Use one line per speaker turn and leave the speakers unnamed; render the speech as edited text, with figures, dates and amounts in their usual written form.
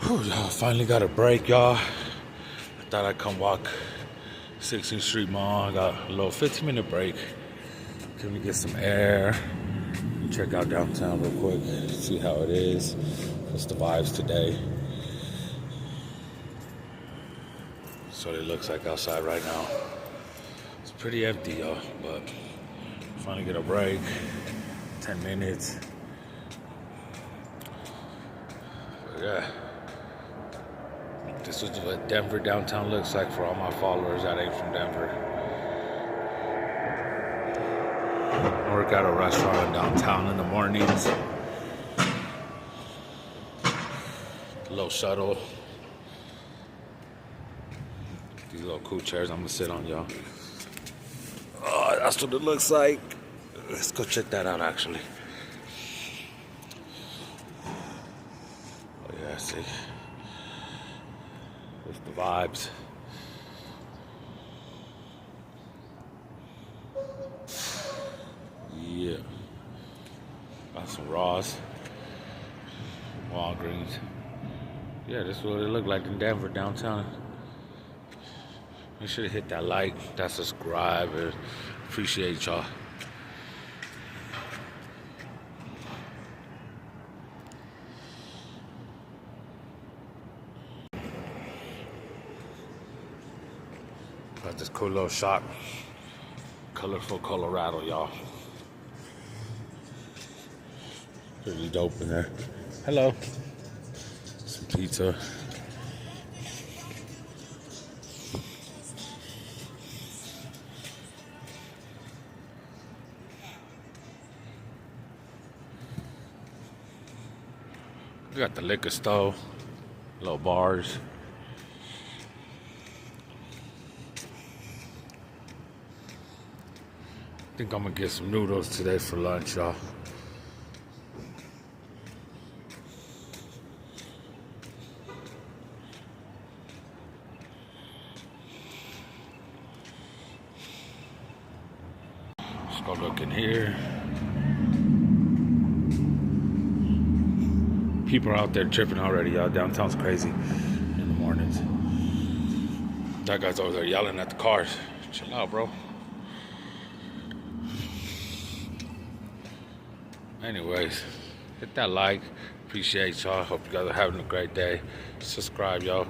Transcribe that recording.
Whew, y'all, finally got a break, y'all. I thought I'd come walk 16th Street Mall. I got a little 15-minute break. Can we get some air? Check out downtown real quick, see how it is. What's the vibes today? So it looks like outside right now. It's pretty empty, y'all, but finally get a break. 10 minutes. But yeah. This is what Denver downtown looks like for all my followers that ain't from Denver. I work at a restaurant in downtown in the mornings. A little shuttle. These little cool chairs I'm gonna sit on, y'all. Oh, that's what it looks like. Let's go check that out, actually. Oh yeah, see. There's the vibes. Yeah. Got some Ross. Walgreens. Yeah, this is what it looked like in Denver downtown. Make sure to hit that like, that subscribe, and appreciate y'all. Got this cool little shop. Colorful Colorado, y'all. Pretty dope in there. Hello. Some pizza. We got the liquor store, little bars. I think I'm gonna get some noodles today for lunch, y'all. Let's go look in here. People are out there tripping already, y'all. Downtown's crazy in the mornings. That guy's over there yelling at the cars. Chill out, bro. Anyways, hit that like. Appreciate y'all. Hope you guys are having a great day. Subscribe, y'all.